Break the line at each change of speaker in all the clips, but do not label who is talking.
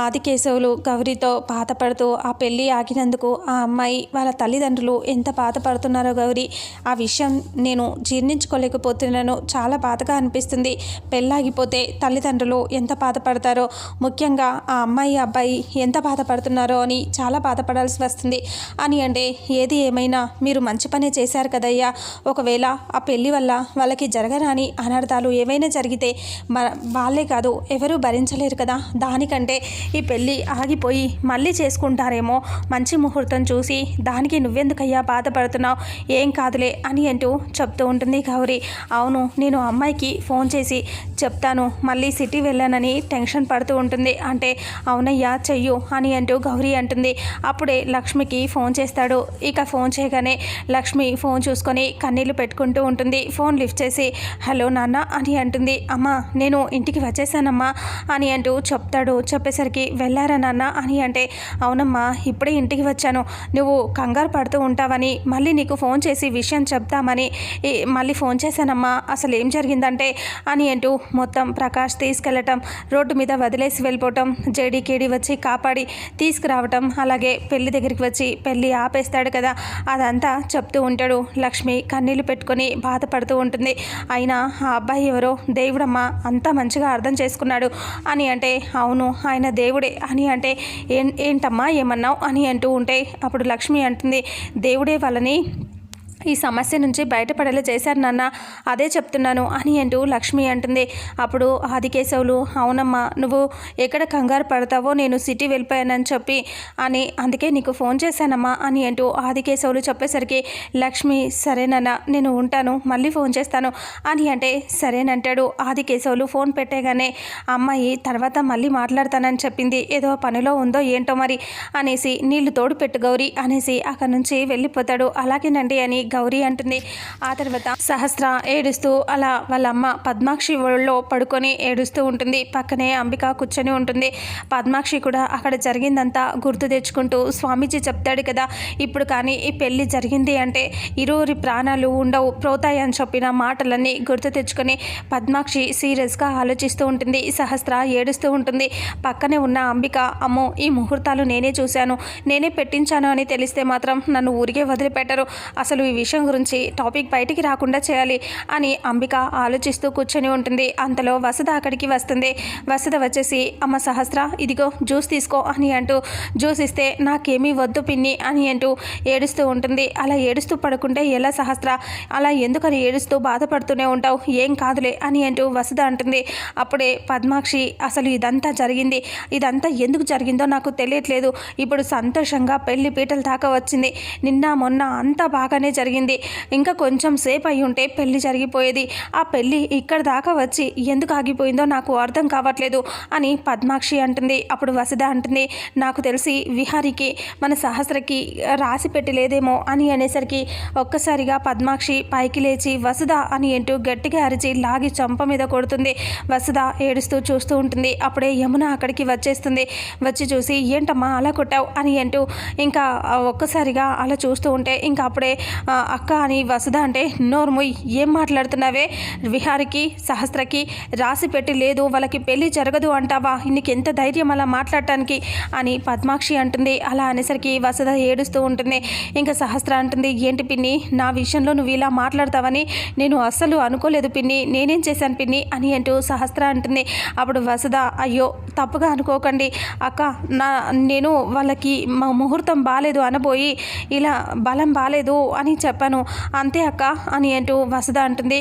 ఆదికేశవులు గౌరీతో బాధపడుతూ ఆ పెళ్ళి ఆగినందుకు ఆ అమ్మాయి వాళ్ళ తల్లిదండ్రులు ఎంత బాధపడుతున్నారో గౌరీ, ఆ విషయం నేను జీర్ణించుకోలేకపోతున్నాను. చాలా బాధగా అనిపిస్తుంది. పెళ్ళాగిపోతే తల్లిదండ్రులు ఎంత బాధపడతారో, ముఖ్యంగా ఆ అమ్మాయి అబ్బాయి ఎంత బాధపడుతున్నారో అని చాలా బాధపడాల్సి వస్తుంది అని. అంటే ఏది ఏమైనా మీరు మంచి పనే చేశారు కదయ్యా. ఒకవేళ ఆ పెళ్ళి వల్ల వాళ్ళకి జరగరాని అనర్థాలు ఏవైనా జరిగితే వాళ్ళే కాదు ఎవరూ భరించలేరు కదా. దానికంటే ఈ పెళ్ళి ఆగిపోయి మళ్ళీ చేసుకుంటారేమో, మంచి ముహూర్తం చూసి. దానికి నువ్వెందుకయ్యా బాధపడుతున్నావు, ఏం కాదులే అని అంటూ చెప్తూ ఉంటుంది గౌరీ. అవును, నేను అమ్మాయికి ఫోన్ చేసి చెప్తాను, మళ్ళీ సిటీ వెళ్ళానని టెన్షన్ పడుతూ ఉంటుంది. అంటే అవునయ్యా చెయ్యు అని అంటూ గౌరీ అంటుంది. అప్పుడే లక్ష్మికి ఫోన్ చేస్తాడు. ఇక ఫోన్ చేయగానే లక్ష్మి ఫోన్ చూసుకొని కన్నీళ్లు పెట్టుకుంటూ ఉంటుంది. ఫోన్ లిఫ్ట్ చేసి హలో నాన్న అని అంటుంది. అమ్మ నేను ఇంటికి వచ్చేసానమ్మా అని అంటూ చెప్తాడు. చెప్పేసరికి వెళ్ళారా నాన్న అని అంటే అవునమ్మా ఇప్పుడే ఇంటికి వచ్చాను, నువ్వు కంగారు పడుతూ ఉంటావని మళ్ళీ నీకు ఫోన్ చేసి విషయం చెప్తామని మళ్ళీ ఫోన్ చేశానమ్మా. అసలు ఏం జరిగిందంటే అని అంటూ మొత్తం ప్రకాష్ తీసుకెళ్ళటం, రోడ్డు మీద వదిలేసి వెళ్ళిపోవటం, జేడీకేడి వచ్చి కాపాడి తీసుకురావటం, అలాగే పెళ్లి దగ్గరికి వచ్చి పెళ్ళి ఆపేస్తాడు కదా, అదంతా చెప్తూ ఉంటాడు. లక్ష్మి కన్నీళ్ళు పెట్టుకొని బాధపడుతూ ఉంటుంది. అయినా ఆ అబ్బాయి ఎవరో దేవుడమ్మ, అంతా మంచిగా అర్థం చేసుకున్నాడు అని అంటే అవును ఆయన దేవుడే అని అంటే ఏంటమ్మా ఏమన్నావు అని అంటూ ఉంటే అప్పుడు లక్ష్మి అంటుంది దేవుడే వాళ్ళని ఈ సమస్య నుంచి బయటపడేలా చేశారు నాన్న, అదే చెప్తున్నాను అని అంటూ లక్ష్మి అంటుంది. అప్పుడు ఆదికేశవులు అవునమ్మా నువ్వు ఎక్కడ కంగారు పడతావో నేను సిటీ వెళ్ళిపోయానని చెప్పి అని అందుకే నీకు ఫోన్ చేశానమ్మా అని అంటూ ఆదికేశవులు చెప్పేసరికి లక్ష్మి సరేనన్నా నేను ఉంటాను మళ్ళీ ఫోన్ చేస్తాను అని అంటే సరేనంటాడు. ఆదికేశవులు ఫోన్ పెట్టేగానే అమ్మాయి తర్వాత మళ్ళీ మాట్లాడతానని చెప్పింది, ఏదో పనిలో ఉందో ఏంటో మరి అనేసి నీళ్లు తోడు పెట్టు గౌరీ అనేసి అక్కడి నుంచి వెళ్ళిపోతాడు. అలాగేనండి అని గౌరీ అంటుంది. ఆ తర్వాత సహస్ర ఏడుస్తూ అలా వాళ్ళ అమ్మ పద్మాక్షి ఒళ్ళో పడుకొని ఏడుస్తూ ఉంటుంది. పక్కనే అంబిక కూర్చొని ఉంటుంది. పద్మాక్షి కూడా అక్కడ జరిగిందంతా గుర్తు తెచ్చుకుంటూ స్వామీజీ చెప్తాడు కదా, ఇప్పుడు కానీ ఈ పెళ్ళి జరిగింది అంటే ఇరువురి ప్రాణాలు ఉండవు పోతాయి అని చెప్పిన మాటలన్నీ గుర్తు తెచ్చుకొని పద్మాక్షి సీరియస్గా ఆలోచిస్తూ ఉంటుంది. సహస్ర ఏడుస్తూ ఉంటుంది. పక్కనే ఉన్న అంబిక అమ్మో ఈ ముహూర్తాలు నేనే చూశాను, నేనే పెట్టించాను అని తెలిస్తే మాత్రం నన్ను ఊరికే వదిలిపెట్టరు, అసలు ఈ విషయం గురించి టాపిక్ బయటికి రాకుండా చేయాలి అని అంబిక ఆలోచిస్తూ కూర్చొని ఉంటుంది. అంతలో వసుధ అక్కడికి వస్తుంది. వసుధ వచ్చేసి అమ్మ సహస్ర ఇదిగో జ్యూస్ తీసుకో అని అంటూ జ్యూస్ ఇస్తే నాకేమీ వద్దు పిన్ని అని అంటూ ఏడుస్తూ ఉంటుంది. అలా ఏడుస్తూ పడుకుంటే ఎలా సహస్ర, అలా ఎందుకని ఏడుస్తూ బాధపడుతూనే ఉంటావు, ఏం కాదులే అని అంటూ వసుధ అంటుంది. అప్పుడే పద్మాక్షి అసలు ఇదంతా జరిగింది, ఇదంతా ఎందుకు జరిగిందో నాకు తెలియట్లేదు, ఇప్పుడు సంతోషంగా పెళ్లి పీటల దాకా వచ్చింది, నిన్న మొన్న అంతా బాగానే జరిగింది, ఇంకా కొంచెం సేపు అయి ఉంటే పెళ్లి జరిగిపోయేది, ఆ పెళ్లి ఇక్కడ దాకా వచ్చి ఎందుకు ఆగిపోయిందో నాకు అర్థం కావట్లేదు అని పద్మాక్షి అంటుంది. అప్పుడు వసుధ అంటుంది నాకు తెలిసి విహారికి మన సహస్రకి రాసి పెట్టలేదేమో అని అనేసరికి ఒక్కసారిగా పద్మాక్షి పైకి లేచి వసుధ అని అంటూ గట్టిగా అరిచి లాగి చంప మీద కొడుతుంది. వసుధ ఏడుస్తూ చూస్తూ ఉంటుంది. అప్పుడే యమున అక్కడికి వచ్చేస్తుంది. వచ్చి చూసి ఏంటమ్మా అలా కొట్టావు అని అంటూ ఇంకా ఒక్కసారిగా అలా చూస్తూ ఉంటే ఇంకా అప్పుడే అక్క అని వసుధ అంటే నోర్ముయ్ ఏం మాట్లాడుతున్నావే, విహారికి సహస్రకి రాసి పెట్టి లేదు, వాళ్ళకి పెళ్లి జరగదు అంటావా, నీకు ఎంత ధైర్యం అలా మాట్లాడటానికి అని పద్మాక్షి అంటుంది. అలా అనేసరికి వసుధ ఏడుస్తూ ఉంటుంది. ఇంకా సహస్ర అంటుంది ఏంటి పిన్ని నా విషయంలో నువ్వు ఇలా మాట్లాడతావని నేను అస్సలు అనుకోలేదు పిన్ని, నేనేం చేశాను పిన్ని అని అంటూ సహస్ర అంటుంది. అప్పుడు వసుధ అయ్యో తప్పుగా అనుకోకండి అక్క, నేను వాళ్ళకి ముహూర్తం బాలేదు అనబోయి ఇలా బలం బాలేదు అని చెప్పాను అంతే అక్క అని అంటూ వసుధ అంటుంది.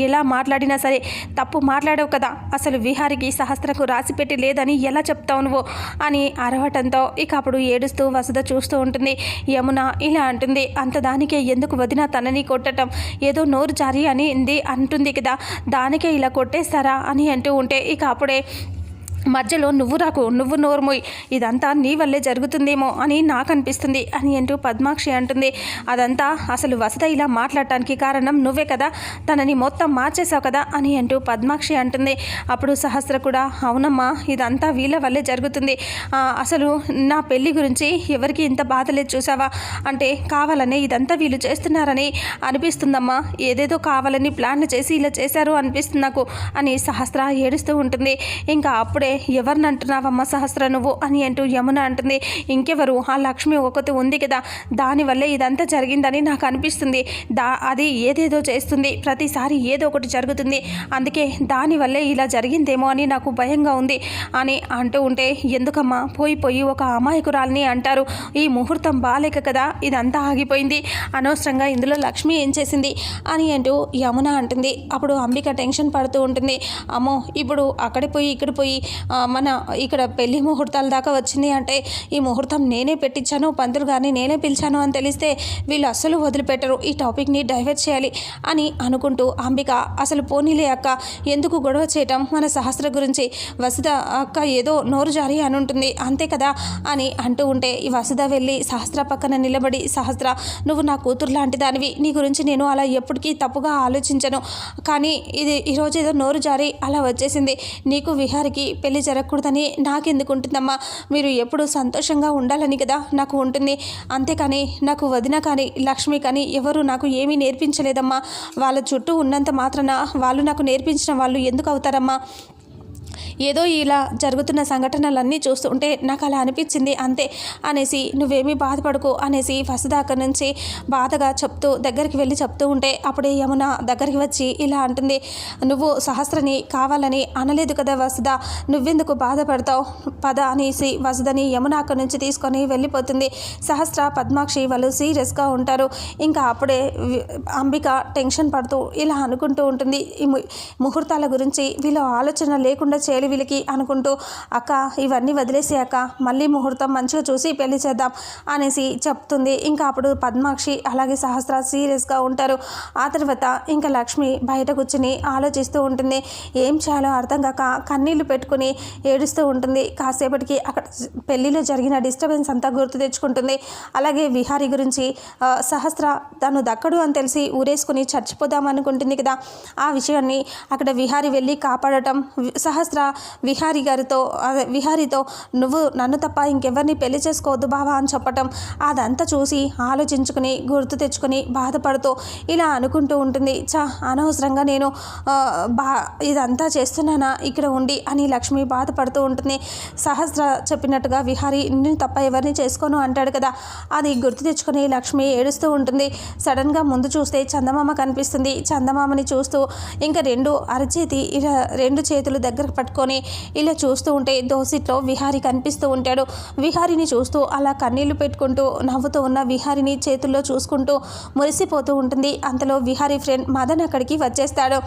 ఎలా మాట్లాడినా సరే తప్పు మాట్లాడవు కదా, అసలు విహారికి సహస్రకు రాసిపెట్టి లేదని ఎలా చెప్తావు నువ్వు అని అరవటంతో ఇక అప్పుడు ఏడుస్తూ వసుధ చూస్తూ ఉంటుంది. యమున ఇలా అంటుంది అంత దానికే ఎందుకు వదిన తనని కొట్టడం, ఏదో నోరు జారి అని అంటుంది కదా, దానికే ఇలా కొట్టేస్తారా అని అంటూ ఉంటే ఇక అప్పుడే మధ్యలో నువ్వు నోర్మోయ్, ఇదంతా నీ వల్లే జరుగుతుందేమో అని నాకు అనిపిస్తుంది అని అంటూ పద్మాక్షి అంటుంది. అదంతా అసలు వసుధ ఇలా మాట్లాడటానికి కారణం నువ్వే కదా, తనని మొత్తం మార్చేసావు కదా అని అంటూ పద్మాక్షి అంటుంది. అప్పుడు సహస్ర కూడా అవునమ్మా ఇదంతా వీళ్ళ వల్లే జరుగుతుంది, అసలు నా పెళ్లి గురించి ఎవరికి ఇంత బాధ లేదు చూసావా, అంటే కావాలని ఇదంతా వీళ్ళు చేస్తున్నారని అనిపిస్తుందమ్మా, ఏదేదో కావాలని ప్లాన్ చేసి ఇలా చేశారు అనిపిస్తుంది నాకు అని సహస్ర ఏడుస్తూ ఉంటుంది. ఇంకా అప్పుడే ఎవరిని అంటున్నావమ్మ సహస్ర నువ్వు అని అంటూ యమున అంటుంది. ఇంకెవరు, ఆ లక్ష్మి ఒకటి ఉంది కదా, దానివల్లే ఇదంతా జరిగిందని నాకు అనిపిస్తుంది. అది ఏదేదో చేస్తుంది, ప్రతిసారి ఏదో ఒకటి జరుగుతుంది, అందుకే దానివల్లే ఇలా జరిగిందేమో అని నాకు భయంగా ఉంది అని అంటూ ఉంటే, ఎందుకమ్మా పోయి ఒక అమాయకురాల్ని అంటారు, ఈ ముహూర్తం బాలేక కదా ఇదంతా ఆగిపోయింది, అనవసరంగా ఇందులో లక్ష్మి ఏం చేసింది అని అంటూ యమున అంటుంది. అప్పుడు అంబిక టెన్షన్ పడుతూ ఉంటుంది. అమ్మో, ఇప్పుడు అక్కడ పోయి ఇక్కడ పోయి మన ఇక్కడ పెళ్లి ముహూర్తాల దాకా వచ్చింది అంటే ఈ ముహూర్తం నేనే పెట్టించాను, పంతులు గారిని నేనే పిలిచాను అని తెలిస్తే వీళ్ళు అస్సలు వదిలిపెట్టరు, ఈ టాపిక్ని డైవర్ట్ చేయాలి అని అనుకుంటూ అంబిక అసలు పోనీలే అక్క, ఎందుకు గొడవ చేయటం, మన సహస్ర గురించి వసుధ అక్క ఏదో నోరు జారి అని ఉంటుంది అంతే కదా అని అంటూ ఉంటే ఈ వసుధ వెళ్ళి సహస్ర పక్కన నిలబడి, సహస్ర నువ్వు నా కూతురు లాంటి దానివి, నీ గురించి నేను అలా ఎప్పటికీ తప్పుగా ఆలోచించను, కానీ ఇది ఈరోజు ఏదో నోరు జారి అలా వచ్చేసింది, నీకు విహారికి పెళ్లి జరగకూడదని నాకెందుకు ఉంటుందమ్మా, మీరు ఎప్పుడు సంతోషంగా ఉండాలని కదా నాకు ఉంటుంది, అంతేకాని నాకు వదిన కానీ లక్ష్మి కానీ ఎవరు నాకు ఏమీ నేర్పించలేదమ్మా, వాళ్ళ చుట్టూ ఉన్నంత మాత్రాన వాళ్ళు నాకు నేర్పించిన వాళ్ళు ఎందుకు అవుతారమ్మా, ఏదో ఇలా జరుగుతున్న సంఘటనలన్నీ చూస్తుంటే నాకు అలా అనిపించింది అంతే అనేసి, నువ్వేమీ బాధపడకు అనేసి వసుధ అక్కడి నుంచి బాధగా దగ్గరికి వెళ్ళి చెప్తూ ఉంటే అప్పుడే యమున దగ్గరికి వచ్చి ఇలా అంటుంది, నువ్వు సహస్రని కావాలని అనలేదు కదా వసుధ, నువ్వెందుకు బాధపడతావు, పద అనేసి వసుధని యమున అక్కడి నుంచి తీసుకొని వెళ్ళిపోతుంది. సహస్ర పద్మాక్షి వాళ్ళు సీరియస్గా ఉంటారు. ఇంకా అప్పుడే అంబిక టెన్షన్ పడుతూ ఇలా అనుకుంటూ ఉంటుంది, ఈ ముహూర్తాల గురించి వీళ్ళ ఆలోచన లేకుండా చేయాలి వీళ్ళకి అనుకుంటూ, అక్క ఇవన్నీ వదిలేసి అక్క మళ్ళీ ముహూర్తం మంచిగా చూసి పెళ్లి చేద్దాం అనేసి చెప్తుంది. ఇంకా అప్పుడు పద్మాక్షి అలాగే సహస్ర సీరియస్గా ఉంటారు. ఆ తర్వాత ఇంకా లక్ష్మి బయట కూర్చుని ఆలోచిస్తూ ఉంటుంది. ఏం చేయాలో అర్థం కాక కన్నీళ్లు పెట్టుకుని ఏడుస్తూ ఉంటుంది. కాసేపటికి అక్కడ పెళ్లిలో జరిగిన డిస్టర్బెన్స్ అంతా గుర్తు తెచ్చుకుంటుంది. అలాగే విహారీ గురించి సహస్ర తను దక్కడు అని తెలిసి ఊరేసుకుని చచ్చిపోదాం అనుకుంటుంది కదా, ఆ విషయాన్ని అక్కడ విహారీ వెళ్ళి కాపాడటం, సహస్ర విహారీతో నువ్వు నన్ను తప్ప ఇంకెవరిని పెళ్లి చేసుకోవద్దు బావా అని చెప్పటం, అదంతా చూసి ఆలోచించుకుని గుర్తు తెచ్చుకొని బాధపడుతూ ఇలా అనుకుంటూ ఉంటుంది. అనవసరంగా నేను ఇదంతా చేస్తున్నానా ఇక్కడ ఉండి అని లక్ష్మి బాధపడుతూ ఉంటుంది. సహస్ర చెప్పినట్టుగా విహారీ నిన్ను తప్ప ఎవరిని చేసుకోను అంటాడు కదా, అది గుర్తు తెచ్చుకొని లక్ష్మి ఏడుస్తూ ఉంటుంది. సడన్గా ముందు చూస్తే చందమామ కనిపిస్తుంది. చందమామని చూస్తూ ఇంకా రెండు చేతులు దగ్గరకు పట్టుకొని ఇలా చూస్తూ ఉంటే దోసిట్లో విహారీ కనిపిస్తూ ఉంటాడు. విహారీని చూస్తూ అలా కన్నీళ్లు పెట్టుకుంటూ నవ్వుతూ ఉన్న విహారీని చేతుల్లో చూసుకుంటూ మురిసిపోతూ ఉంటుంది. అంతలో విహారీ ఫ్రెండ్ మదన్ అక్కడికి వచ్చేస్తాడు.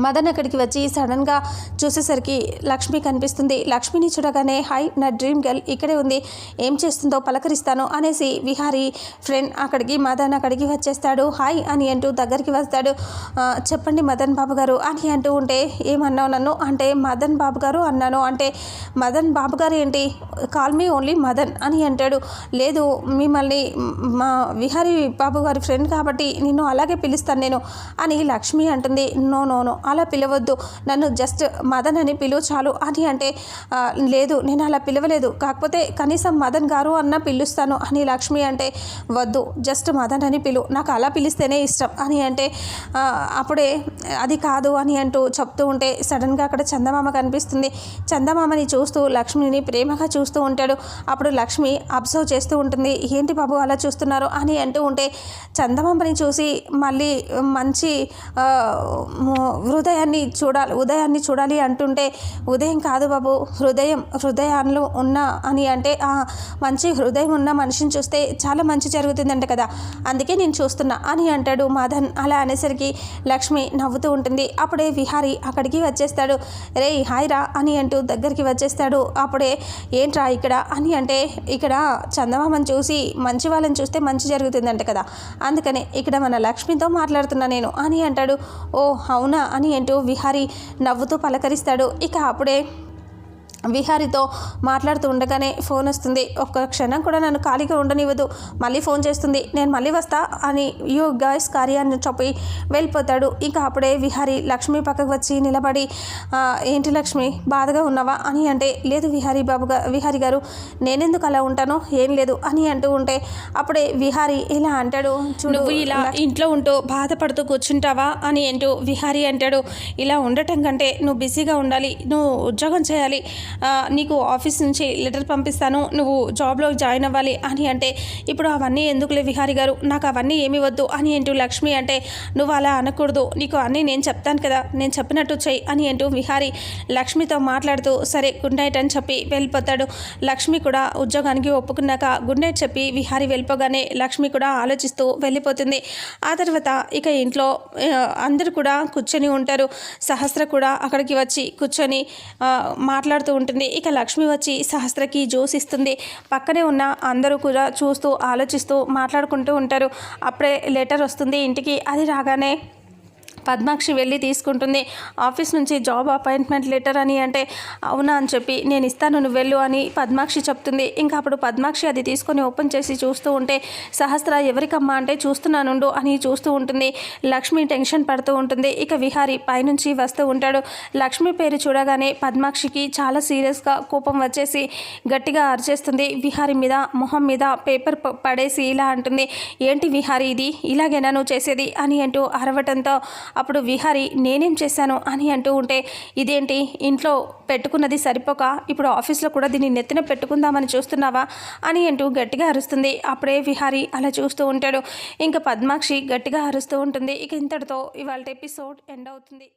మదన్ అక్కడికి వచ్చి సడన్గా చూసేసరికి లక్ష్మి కనిపిస్తుంది. లక్ష్మిని చూడగానే హై నా డ్రీమ్ గర్ల్ ఇక్కడే ఉంది, ఏం చేస్తుందో పలకరిస్తాను అనేసి విహారీ ఫ్రెండ్ మదన్ అక్కడికి వచ్చేస్తాడు. హాయ్ అని అంటూ దగ్గరికి వస్తాడు. చెప్పండి మదన్ బాబు గారు అని అంటూ ఉంటే, ఏమన్నావు నన్ను అంటే మదన్ బాబు గారు అన్నాను అంటే, మదన్ బాబు గారు ఏంటి, కాల్ మీ ఓన్లీ మదన్ అని అంటాడు. లేదు మిమ్మల్ని మా విహారీ బాబు గారి ఫ్రెండ్ కాబట్టి నిన్ను అలాగే పిలుస్తాను నేను అని లక్ష్మి అంటుంది. నో నో నో అలా పిలవద్దు, నన్ను జస్ట్ మదన్ అని పిలువు చాలు అని అంటే, లేదు నేను అలా పిలవలేదు, కాకపోతే కనీసం మదన్ గారు అన్న పిలుస్తాను అని లక్ష్మి అంటే, వద్దు జస్ట్ మదన్ అని పిలువు, నాకు అలా పిలిస్తేనే ఇష్టం అని అంటే, అప్పుడే అది కాదు అని అంటూ చెప్తూ ఉంటే సడన్గా అక్కడ చందమామ కనిపిస్తుంది. చందమామని చూస్తూ లక్ష్మిని ప్రేమగా చూస్తూ ఉంటాడు. అప్పుడు లక్ష్మి అబ్జర్వ్ చేస్తూ ఉంటుంది. ఏంటి బాబు అలా చూస్తున్నారు అని అంటూ ఉంటే, చందమామని చూసి మళ్ళీ మంచి ఉదయాన్ని చూడాలి అంటుంటే, ఉదయం కాదు బాబు హృదయాలు ఉన్న అని అంటే, మంచి హృదయం ఉన్న మనిషిని చూస్తే చాలా మంచి జరుగుతుందంట కదా, అందుకే నేను చూస్తున్నా అని అంటాడు మదన్. అలా అనేసరికి లక్ష్మి నవ్వుతూ ఉంటుంది. అప్పుడే విహారీ అక్కడికి వచ్చేస్తాడు. రే హాయ్ రా అని అంటూ దగ్గరికి వచ్చేస్తాడు. అప్పుడే ఏంట్రా ఇక్కడ అని అంటే, ఇక్కడ చందమామని చూసి మంచి వాళ్ళని చూస్తే మంచి జరుగుతుందంట కదా, అందుకనే ఇక్కడ మన లక్ష్మితో మాట్లాడుతున్నా నేను అని అంటాడు. ఓ అవునా అని అంటూ విహారీ నవ్వుతూ పలకరిస్తాడు. ఇక అప్పుడే విహారితో మాట్లాడుతూ ఉండగానే ఫోన్ వస్తుంది. ఒక్క క్షణం కూడా నన్ను ఖాళీగా ఉండనివ్వదు. మళ్ళీ ఫోన్ చేస్తుంది. నేను మళ్ళీ వస్తా అని యూ గాయస్ కార్యాన్ని చెప్పి వెళ్ళిపోతాడు. ఇంకా అప్పుడే విహారి లక్ష్మి పక్కకు వచ్చి నిలబడి ఏంటి లక్ష్మి బాధగా ఉన్నావా అని అంటే, లేదు విహారి గారు నేనెందుకు అలా ఉంటాను, ఏం లేదు అని అంటూ ఉంటే అప్పుడే విహారి ఇలా అంటాడు, నువ్వు ఇలా ఇంట్లో ఉంటూ బాధపడుతూ కూర్చుంటావా అని అంటూ విహారి అంటాడు, ఇలా ఉండటం కంటే నువ్వు బిజీగా ఉండాలి, నువ్వు ఉద్యోగం చేయాలి, నీకు ఆఫీస్ నుంచి లెటర్ పంపిస్తాను, నువ్వు జాబ్లో జాయిన్ అవ్వాలి అని అంటే, ఇప్పుడు అవన్నీ ఎందుకులే విహారి గారు, నాకు అవన్నీ ఏమి వద్దు అని అంటూ లక్ష్మి అంటే, నువ్వు అలా అనకూడదు, నీకు అన్నీ నేను చెప్తాను కదా, నేను చెప్పినట్టు చెయ్యి అని అంటూ విహారి లక్ష్మితో మాట్లాడుతూ సరే గుడ్ నైట్ అని చెప్పి వెళ్ళిపోతాడు. లక్ష్మి కూడా ఉద్యోగానికి ఒప్పుకున్నాక గుడ్ నైట్ చెప్పి విహారి వెళ్ళిపోగానే లక్ష్మి కూడా ఆలోచిస్తూ వెళ్ళిపోతుంది. ఆ తర్వాత ఇక ఇంట్లో అందరూ కూడా కూర్చొని ఉంటారు. సహస్ర కూడా అక్కడికి వచ్చి కూర్చొని మాట్లాడుతూ ఉంటుంది. ఇక లక్ష్మి వచ్చి సహస్రకి జ్యూస్ ఇస్తుంది. పక్కనే ఉన్న అందరూ కూడా చూస్తూ ఆలోచిస్తూ మాట్లాడుకుంటూ ఉంటారు. అప్పుడే లెటర్ వస్తుంది ఇంటికి. అది రాగానే పద్మాక్షి వెళ్ళి తీసుకుంటుంది. ఆఫీస్ నుంచి జాబ్ అపాయింట్మెంట్ లెటర్ అని అంటే, అవునా అని చెప్పి నేను ఇస్తాను నువ్వు వెళ్ళు అని పద్మాక్షి చెప్తుంది. ఇంకా అప్పుడు పద్మాక్షి అది తీసుకొని ఓపెన్ చేసి చూస్తూ ఉంటే, సహస్ర ఎవరికమ్మా అంటే చూస్తున్నానుండు అని చూస్తూ ఉంటుంది. లక్ష్మి టెన్షన్ పడుతూ ఉంటుంది. ఇక విహారి పైనుంచి వస్తూ ఉంటాడు. లక్ష్మి పేరు చూడగానే పద్మాక్షికి చాలా సీరియస్గా కోపం వచ్చేసి గట్టిగా అరిచేస్తుంది. విహారి మీద మొహం మీద పేపర్ పడేసి ఇలా అంటుంది, ఏంటి విహారి ఇది, ఇలాగేనా నువ్వు చేసేది అని అంటూ అరవటంతో అప్పుడు విహారి నేనేం చేశాను అని అంటూ ఉంటే, ఇదేంటి ఇంట్లో పెట్టుకున్నది సరిపోక ఇప్పుడు ఆఫీస్లో కూడా దీన్ని నెత్తిన పెట్టుకుందామని చూస్తున్నావా అని అంటూ గట్టిగా అరుస్తుంది. అప్పుడే విహారి అలా చూస్తూ ఉంటాడు. ఇంకా పద్మాక్షి గట్టిగా అరుస్తూ ఉంటుంది. ఇక ఇంతటితో ఇవాళ ఎపిసోడ్ ఎండ్ అవుతుంది.